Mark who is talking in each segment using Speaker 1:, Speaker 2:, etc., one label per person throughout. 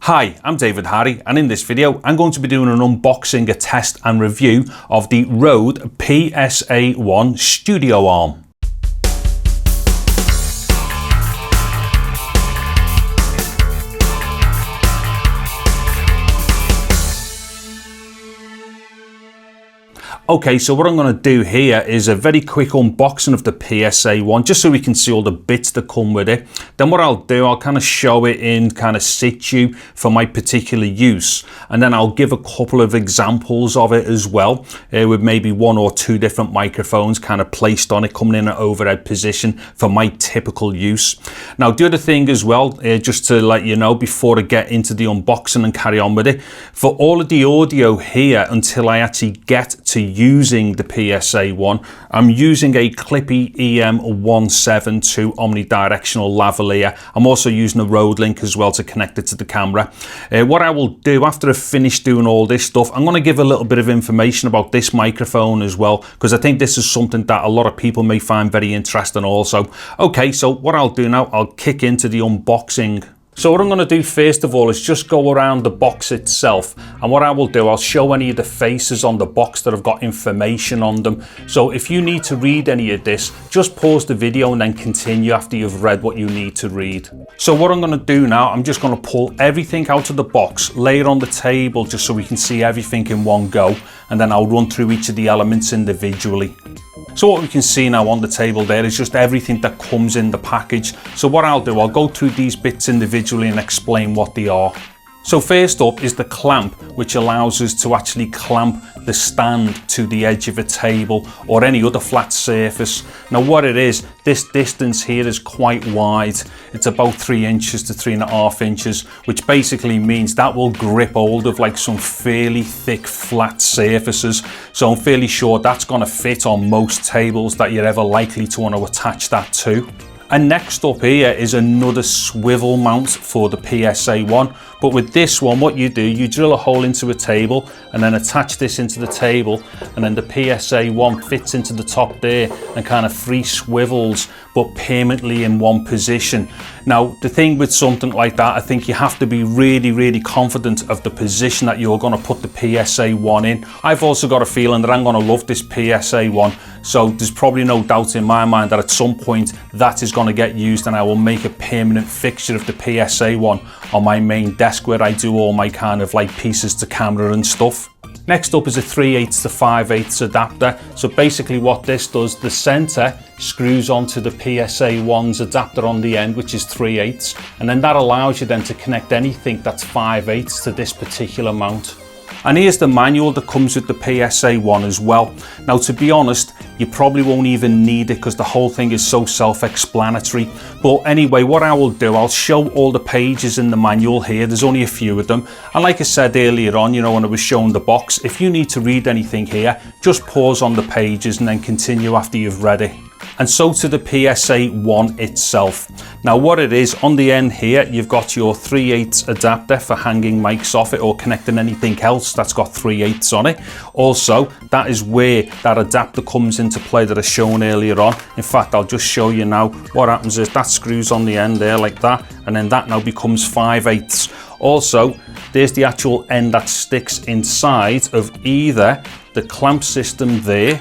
Speaker 1: Hi, I'm David Harry, and in this video I'm going to be doing an unboxing, a test and review of the Rode PSA1 Studio Arm. Okay, so what I'm going to do here is a very quick unboxing of the PSA1, just so we can see all the bits that come with it. Then what I'll do, I'll kind of show it in kind of situ for my particular use, and then I'll give a couple of examples of it as well, with maybe one or two different microphones kind of placed on it, coming in an overhead position for my typical use. Now, the other thing as well, just to let you know before I get into the unboxing and carry on with it, for all of the audio here until I actually get to using the PSA1, I'm using a Clippy EM172 omnidirectional lavalier. I'm also using a Rode link as well to connect it to the camera. What I will do after I've finished doing all this stuff, I'm going to give a little bit of information about this microphone as well, because I think this is something that a lot of people may find very interesting also. Okay, so what I'll do now, I'll kick into the unboxing. So what I'm going to do first of all is just go around the box itself, and what I will do, I'll show any of the faces on the box that have got information on them. So if you need to read any of this, just pause the video and then continue after you've read what you need to read. So what I'm going to do now, I'm just going to pull everything out of the box, lay it on the table just so we can see everything in one go, and then I'll run through each of the elements individually. So what we can see now on the table there is just everything that comes in the package. So what I'll do, I'll go through these bits individually and explain what they are. So first up is the clamp, which allows us to actually clamp the stand to the edge of a table or any other flat surface. Now what it is, this distance here is quite wide. It's about 3 inches to 3.5 inches, which basically means that will grip hold of like some fairly thick flat surfaces. So I'm fairly sure that's going to fit on most tables that you're ever likely to want to attach that to. And next up here is another swivel mount for the PSA1, but with this one what you do, you drill a hole into a table and then attach this into the table, and then the PSA1 fits into the top there and kind of free swivels but permanently in one position. Now the thing with something like that, I think you have to be really confident of the position that you're going to put the PSA1 in. I've also got a feeling that I'm going to love this PSA1, so there's probably no doubt in my mind that at some point that is going to get used and I will make a permanent fixture of the PSA1 on my main desk where I do all my kind of like pieces to camera and stuff. Next up is a 3/8 to 5/8 adapter. So basically what this does, the center screws onto the PSA1's adapter on the end, which is 3/8, and then that allows you then to connect anything that's 5/8 to this particular mount. And here's the manual that comes with the PSA1 as well. Now to be honest, you probably won't even need it because the whole thing is so self-explanatory. But anyway, what I will do, I'll show all the pages in the manual here. There's only a few of them. And like I said earlier on, you know, when I was showing the box, if you need to read anything here, just pause on the pages and then continue after you've read it. And so to the PSA1 itself. Now what it is, on the end here, you've got your 3/8 adapter for hanging mics off it or connecting anything else that's got 3/8 on it. Also, that is where that adapter comes into play that I shown earlier on. In fact, I'll just show you now. What happens is that screws on the end there like that, and then that now becomes 5/8. Also, there's the actual end that sticks inside of either the clamp system there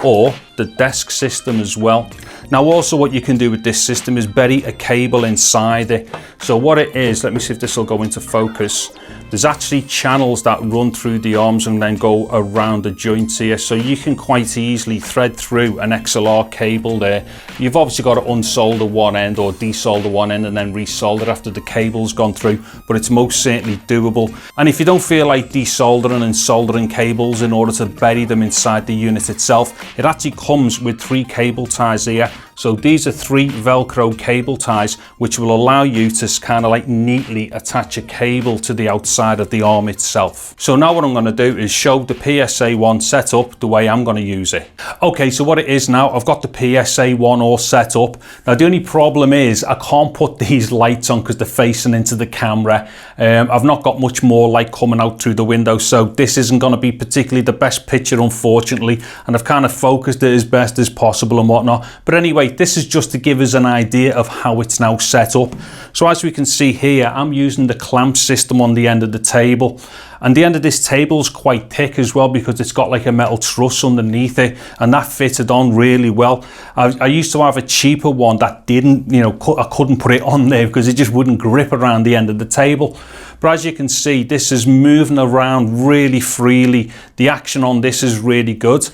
Speaker 1: or the desk system as well. Now also what you can do with this system is bury a cable inside it. So what it is, let me see if this will go into focus. There's actually channels that run through the arms and then go around the joints here, so you can quite easily thread through an XLR cable there. You've obviously got to unsolder one end or desolder one end and then resolder after the cable's gone through, but it's most certainly doable. And if you don't feel like desoldering and soldering cables in order to bury them inside the unit itself, it actually comes with 3 cable ties here. So these are 3 Velcro cable ties, which will allow you to kind of like neatly attach a cable to the outside of the arm itself. So now what I'm going to do is show the PSA1 setup the way I'm going to use it. Okay, so what it is now, I've got the PSA1 all set up. Now the only problem is I can't put these lights on because they're facing into the camera. I've not got much more light coming out through the window, so this isn't going to be particularly the best picture, unfortunately, and I've kind of focused it as best as possible and whatnot. But anyway, great. This is just to give us an idea of how it's now set up. So as we can see here, I'm using the clamp system on the end of the table. And the end of this table is quite thick as well because it's got like a metal truss underneath it, and that fitted on really well. I used to have a cheaper one that didn't, you know, I couldn't put it on there because it just wouldn't grip around the end of the table. But as you can see, this is moving around really freely. The action on this is really good.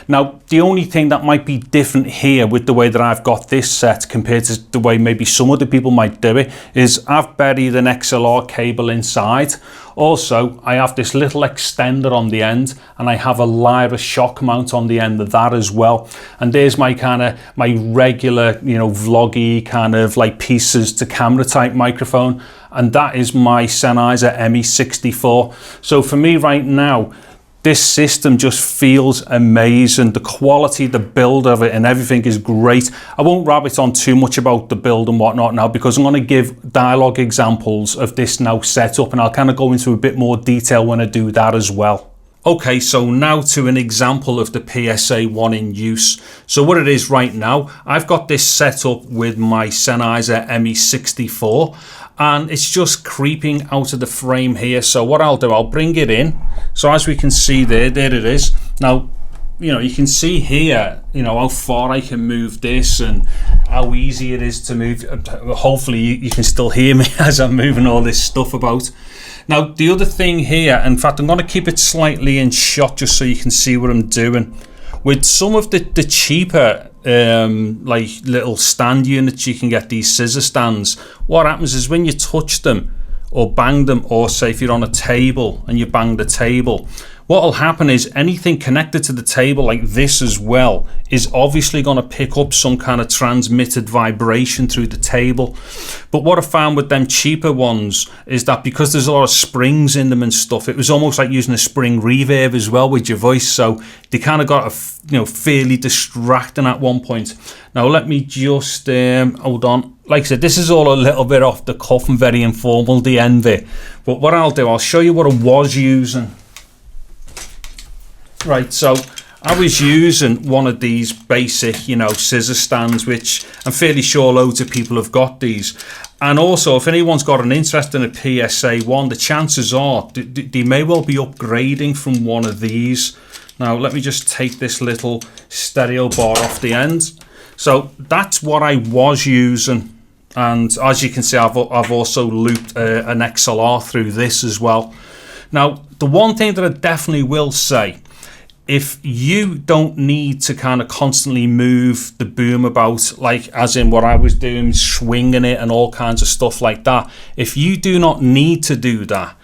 Speaker 1: Now, the only thing that might be different here with the way that I've got this set compared to the way maybe some other people might do it is I've buried an XLR cable inside. Also, I have this little extender on the end, and I have a Lyra shock mount on the end of that as well. And there's my my regular, you know, vloggy kind of like pieces to camera type microphone. And that is my Sennheiser ME64. So for me right now, this system just feels amazing. The quality, the build of it and everything is great. I won't rabbit on too much about the build and whatnot now because I'm going to give dialogue examples of this now set up, and I'll kind of go into a bit more detail when I do that as well. Okay, so now to an example of the PSA1 in use. So what it is right now, I've got this set up with my Sennheiser ME64, and it's just creeping out of the frame here. So what I'll do, I'll bring it in. So as we can see there it is. Now, you know, you can see here, you know, how far I can move this and how easy it is to move. Hopefully you can still hear me as I'm moving all this stuff about. Now, the other thing here, in fact, I'm going to keep it slightly in shot just so you can see what I'm doing. With some of the cheaper like little stand units, you can get these scissor stands. What happens is when you touch them or bang them, or say if you're on a table and you bang the table, what will happen is anything connected to the table like this as well is obviously going to pick up some kind of transmitted vibration through the table. But what I found with them cheaper ones is that because there's a lot of springs in them and stuff, it was almost like using a spring reverb as well with your voice. So they kind of got fairly distracting at one point. Now let me just hold on. Like I said, this is all a little bit off the cuff and very informal, the end there. But what I'll do, I'll show you what I was using. Right, so I was using one of these basic, you know, scissor stands, which I'm fairly sure loads of people have got these. And also, if anyone's got an interest in a PSA1, the chances are they may well be upgrading from one of these. Now, let me just take this little stereo bar off the end. So that's what I was using. And as you can see, I've also looped an XLR through this as well. Now, the one thing that I definitely will say, if you don't need to kind of constantly move the boom about, like as in what I was doing, swinging it and all kinds of stuff like that, if you do not need to do that,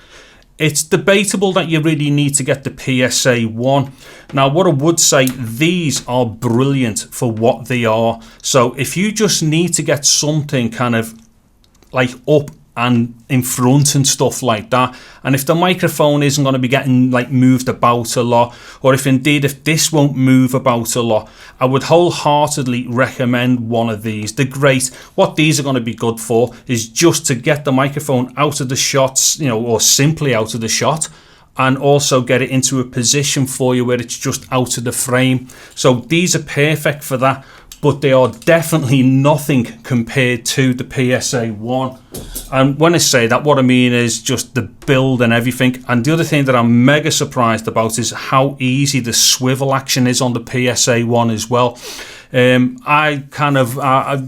Speaker 1: it's debatable that you really need to get the PSA1. Now, what I would say, these are brilliant for what they are. So if you just need to get something kind of like up and in front and stuff like that, and if the microphone isn't going to be getting like moved about a lot, or if this won't move about a lot, I would wholeheartedly recommend one of these. They're great. What these are going to be good for is just to get the microphone out of the shots, you know, or simply out of the shot, and also get it into a position for you where it's just out of the frame. So these are perfect for that. But they are definitely nothing compared to the PSA1. And when I say that, what I mean is just the build and everything. And the other thing that I'm mega surprised about is how easy the swivel action is on the PSA1 as well. I kind of,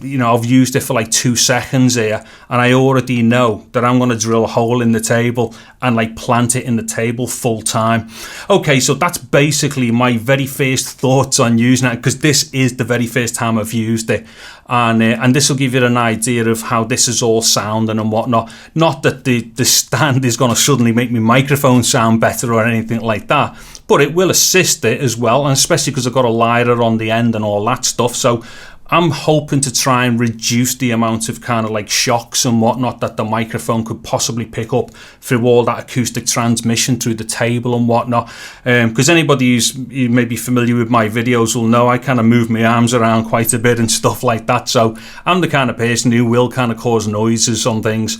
Speaker 1: you know, I've used it for like 2 seconds here, and I already know that I'm going to drill a hole in the table and like plant it in the table full time. Okay, so that's basically my very first thoughts on using it, because this is the very first time I've used it, and this will give you an idea of how this is all sounding and whatnot. Not that the stand is going to suddenly make my microphone sound better or anything like that, but it will assist it as well, and especially because I've got a Lyra on the end and all that stuff. So I'm hoping to try and reduce the amount of kind of like shocks and whatnot that the microphone could possibly pick up through all that acoustic transmission through the table and whatnot. Because anybody who's maybe familiar with my videos will know I kind of move my arms around quite a bit and stuff like that. So I'm the kind of person who will kind of cause noises on things.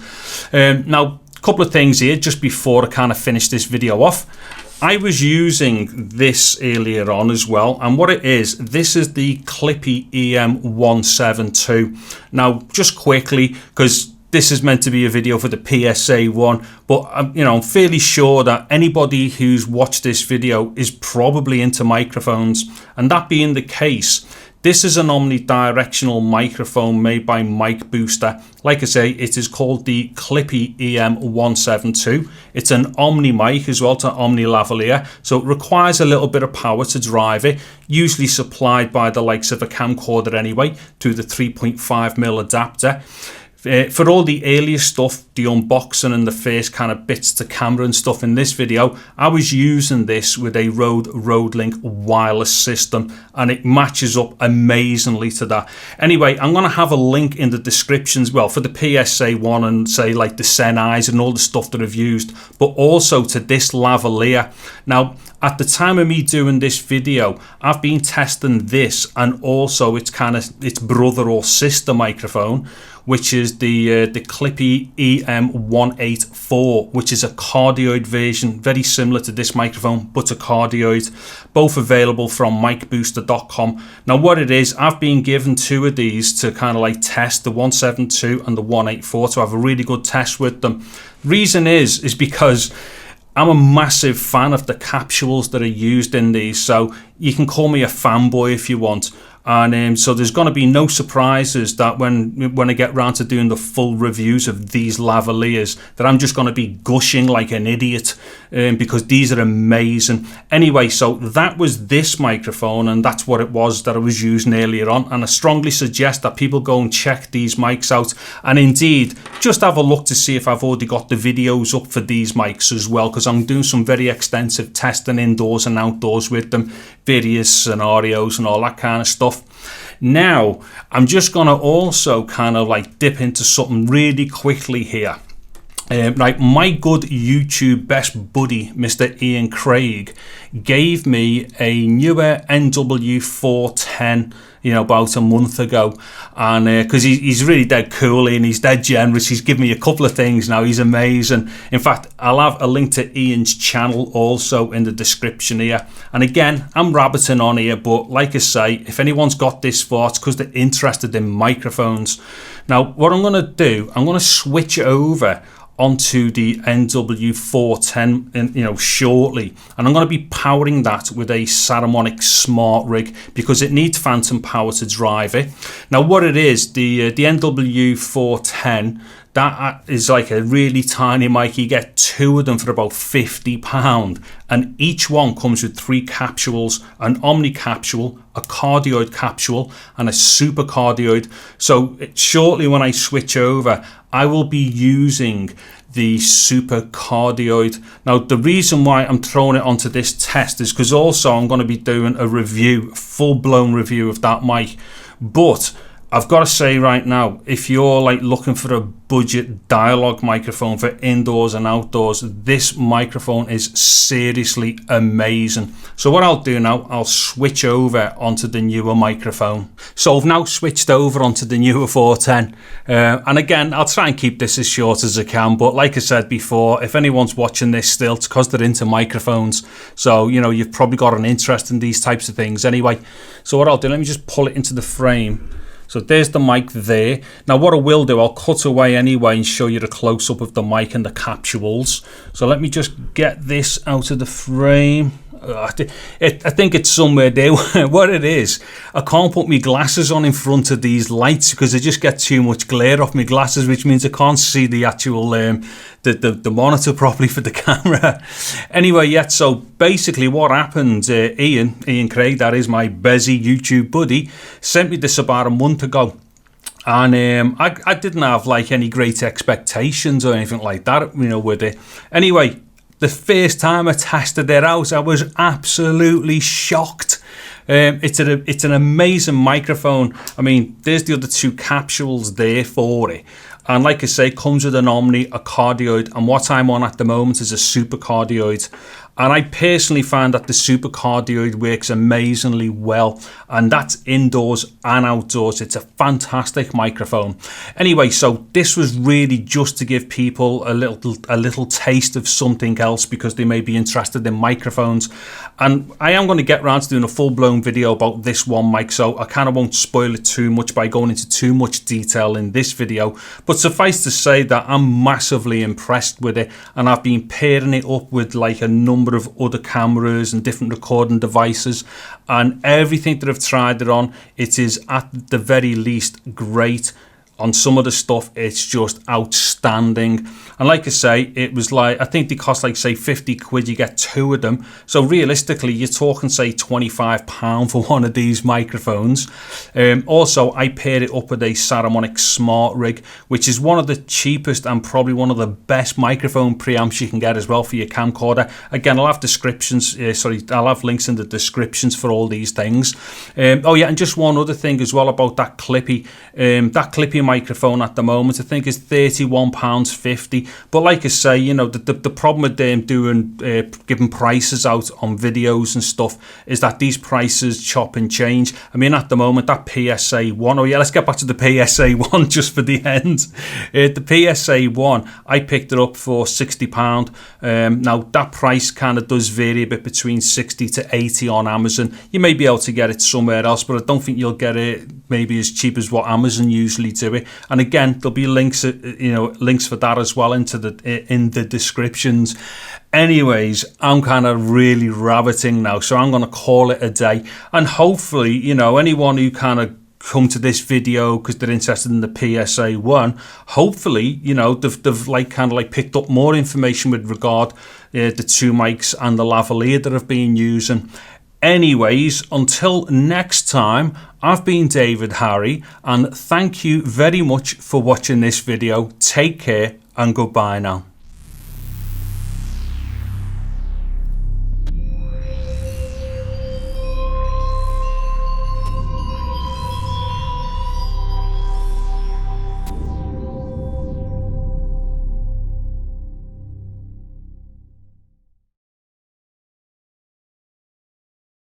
Speaker 1: Now, a couple of things here just before I kind of finish this video off. I was using this earlier on as well, and what it is, this is the Clippy EM172. Now, just quickly, because this is meant to be a video for the PSA1, but I'm fairly sure that anybody who's watched this video is probably into microphones, and that being the case, this is an omnidirectional microphone made by Mic Booster. Like I say, it is called the Clippy EM172. It's an Omni mic as well, it's an Omni lavalier, so it requires a little bit of power to drive it, usually supplied by the likes of a camcorder anyway, to the 3.5mm adapter. For all the earlier stuff, the unboxing and the first kind of bits to camera and stuff in this video, I was using this with a Rode Link wireless system, and it matches up amazingly to that. Anyway, I'm going to have a link in the descriptions, well, for the PSA1 and say like the Sennheiser and all the stuff that I've used, but also to this lavalier. Now, at the time of me doing this video, I've been testing this and also its brother or sister microphone, which is the Clippy EM184, which is a cardioid version, very similar to this microphone, but a cardioid, both available from micbooster.com. Now what it is, I've been given two of these to kind of like test, the 172 and the 184, to have a really good test with them. Reason is because I'm a massive fan of the capsules that are used in these, so you can call me a fanboy if you want. And so there's going to be no surprises that when I get round to doing the full reviews of these lavaliers, that I'm just going to be gushing like an idiot, because these are amazing. Anyway, so that was this microphone, and that's what it was that I was using earlier on, and I strongly suggest that people go and check these mics out, and indeed just have a look to see if I've already got the videos up for these mics as well, because I'm doing some very extensive testing indoors and outdoors with them, various scenarios and all that kind of stuff. Now, I'm just going to also kind of like dip into something really quickly here. Right, my good YouTube best buddy, Mr. Ian Craig, gave me a Neewer NW-410, about a month ago, and because he's really dead cool and he's dead generous, he's given me a couple of things now. He's amazing. In fact, I'll have a link to Ian's channel also in the description here. And again, I'm rabbiting on here, but like I say, if anyone's got this far, it's because they're interested in microphones. Now, what I'm going to do, I'm going to switch over onto the NW-410 shortly, and I'm going to be powering that with a Saramonic Smartrig because it needs phantom power to drive it. Now what it is, the NW-410, that is like a really tiny mic. You get two of them for about £50, and each one comes with three capsules: an Omni capsule, a cardioid capsule, and a super cardioid. So shortly when I switch over, I will be using the super cardioid. Now the reason why I'm throwing it onto this test is because also I'm going to be doing a review, a full-blown review of that mic. But I've got to say right now, if you're like looking for a budget dialogue microphone for indoors and outdoors, this microphone is seriously amazing. So what I'll do now, I'll switch over onto the Neewer microphone. So I've now switched over onto the Neewer 410, and again, I'll try and keep this as short as I can, but like I said before, if anyone's watching this still, it's because they're into microphones, so you've probably got an interest in these types of things anyway. So what I'll do, let me just pull it into the frame. So there's the mic there. Now what I will do, I'll cut away anyway and show you the close-up of the mic and the capsules. So let me just get this out of the frame. I think it's somewhere there. What it is, I can't put my glasses on in front of these lights because I just get too much glare off my glasses, which means I can't see the actual the monitor properly for the camera. Anyway, yeah, so basically what happened, Ian Craig, that is my busy YouTube buddy, sent me this about a month ago. And I didn't have like any great expectations or anything like that, with it. Anyway, the first time I tested it out, I was absolutely shocked. It's an amazing microphone. I mean, there's the other two capsules there for it. And like I say, comes with an Omni, a cardioid, and what I'm on at the moment is a super cardioid. And I personally find that the super cardioid works amazingly well, and that's indoors and outdoors. It's a fantastic microphone. Anyway, so this was really just to give people a little taste of something else, because they may be interested in microphones. And I am going to get around to doing a full-blown video about this one mic, so I kind of won't spoil it too much by going into too much detail in this video. But suffice to say that I'm massively impressed with it, and I've been pairing it up with like a number of other cameras and different recording devices, and everything that I've tried it on, it is at the very least great. On some of the stuff, it's just outstanding. And like I say, it was like, I think they cost like say 50 quid, you get 2 of them. So realistically, you're talking say £25 for one of these microphones. Also, I paired it up with a Saramonic Smartrig, which is one of the cheapest and probably one of the best microphone preamps you can get as well for your camcorder. Again, I'll have descriptions, I'll have links in the descriptions for all these things. Oh yeah, and just one other thing as well about that Clippy. That Clippy microphone at the moment, I think, is £31.50. But like I say, you know, the problem with them doing giving prices out on videos and stuff is that these prices chop and change. I mean, at the moment, that PSA1, oh yeah, let's get back to the PSA1 just for the end. The PSA1, I picked it up for £60. Now that price kind of does vary a bit between 60 to 80 on Amazon. You may be able to get it somewhere else, but I don't think you'll get it maybe as cheap as what Amazon usually do it. And again, there'll be links, links for that as well in the descriptions. Anyways, I'm kind of really rabbiting now, so I'm going to call it a day. And hopefully, you know, anyone who kind of come to this video because they're interested in the PSA1, hopefully, you know, they've like kind of like picked up more information with regard the 2 mics and the lavalier that I've been using. Anyways, until next time, I've been David Harry, and thank you very much for watching this video. Take care and goodbye now.